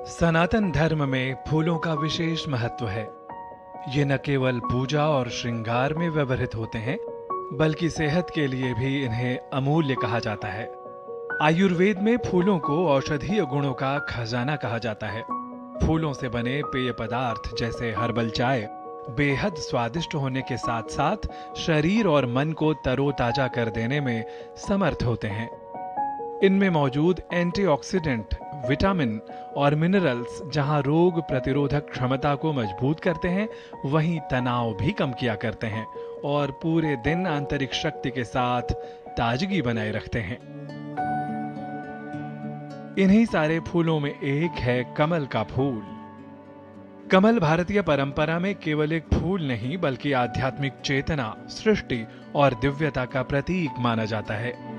सनातन धर्म में फूलों का विशेष महत्व है। ये न केवल पूजा और श्रृंगार में व्यवहृत होते हैं, बल्कि सेहत के लिए भी इन्हें अमूल्य कहा जाता है। आयुर्वेद में फूलों को औषधीय गुणों का खजाना कहा जाता है। फूलों से बने पेय पदार्थ जैसे हर्बल चाय बेहद स्वादिष्ट होने के साथ साथ शरीर और मन को तरोताजा कर देने में समर्थ होते हैं। इनमें मौजूद एंटीऑक्सीडेंट, विटामिन और मिनरल्स जहां रोग प्रतिरोधक क्षमता को मजबूत करते हैं, वहीं तनाव भी कम किया करते हैं और पूरे दिन आंतरिक शक्ति के साथ ताजगी बनाए रखते हैं। इन्हीं सारे फूलों में एक है कमल का फूल। कमल भारतीय परंपरा में केवल एक फूल नहीं, बल्कि आध्यात्मिक चेतना, सृष्टि और दिव्यता का प्रतीक माना जाता है।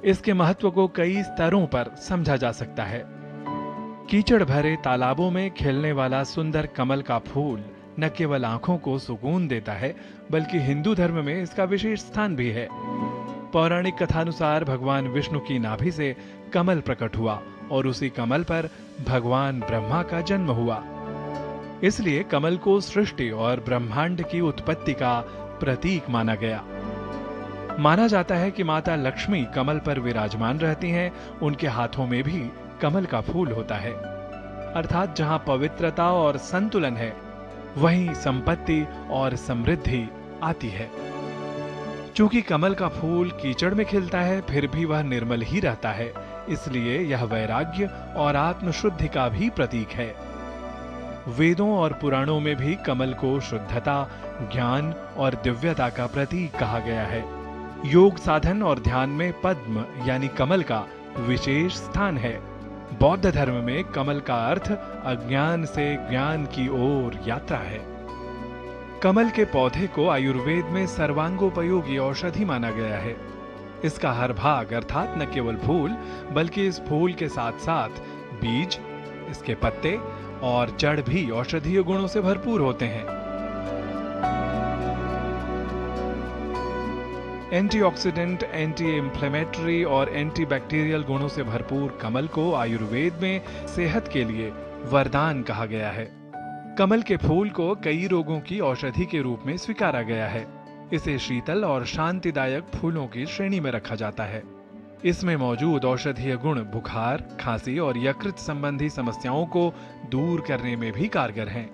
इसके महत्व को कई स्तरों पर समझा जा सकता है। कीचड़ भरे तालाबों में खिलने वाला सुंदर कमल का फूल न केवल आंखों को सुकून देता है, बल्कि हिंदू धर्म में इसका विशेष स्थान भी है। पौराणिक कथानुसार भगवान विष्णु की नाभि से कमल प्रकट हुआ और उसी कमल पर भगवान ब्रह्मा का जन्म हुआ। इसलिए कमल को सृष्टि और ब्रह्मांड की उत्पत्ति का प्रतीक माना गया। माना जाता है कि माता लक्ष्मी कमल पर विराजमान रहती हैं। उनके हाथों में भी कमल का फूल होता है। अर्थात जहां पवित्रता और संतुलन है, वहीं संपत्ति और समृद्धि आती है। चूंकि कमल का फूल कीचड़ में खिलता है, फिर भी वह निर्मल ही रहता है, इसलिए यह वैराग्य और आत्मशुद्धि का भी प्रतीक है। वेदों और पुराणों में भी कमल को शुद्धता, ज्ञान और दिव्यता का प्रतीक कहा गया है। योग साधन और ध्यान में पद्म यानी कमल का विशेष स्थान है। बौद्ध धर्म में कमल का अर्थ अज्ञान से ज्ञान की ओर यात्रा है। कमल के पौधे को आयुर्वेद में सर्वांगोपयोगी औषधि माना गया है। इसका हर भाग अर्थात न केवल फूल, बल्कि इस फूल के साथ साथ बीज, इसके पत्ते और जड़ भी औषधीय गुणों से भरपूर होते हैं। एंटीऑक्सीडेंट, एंटी इंफ्लेमेटरी और एंटीबैक्टीरियल गुणों से भरपूर कमल को आयुर्वेद में सेहत के लिए वरदान कहा गया है। कमल के फूल को कई रोगों की औषधि के रूप में स्वीकारा गया है। इसे शीतल और शांतिदायक फूलों की श्रेणी में रखा जाता है। इसमें मौजूद औषधीय गुण बुखार, खांसी और यकृत संबंधी समस्याओं को दूर करने में भी कारगर हैं।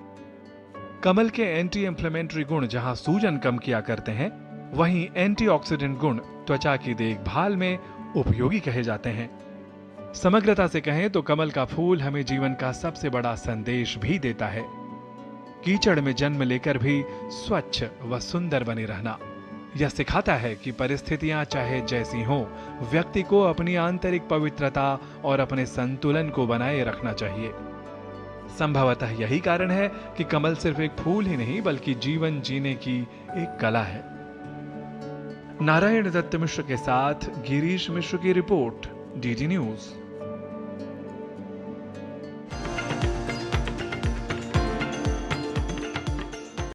कमल के एंटी इंफ्लेमेटरी गुण जहां सूजन कम किया करते हैं, वहीं एंटीऑक्सीडेंट गुण त्वचा की देखभाल में उपयोगी कहे जाते हैं। समग्रता से कहें तो कमल का फूल हमें जीवन का सबसे बड़ा संदेश भी देता है। कीचड़ में जन्म लेकर भी स्वच्छ व सुंदर बने रहना। यह सिखाता है कि परिस्थितियां चाहे जैसी हों, व्यक्ति को अपनी आंतरिक पवित्रता और अपने संतुलन को बनाए रखना चाहिए। संभवतः यही कारण है कि कमल सिर्फ एक फूल ही नहीं, बल्कि जीवन जीने की एक कला है। नारायण दत्त मिश्र के साथ गिरीश मिश्र की रिपोर्ट, डीडी न्यूज।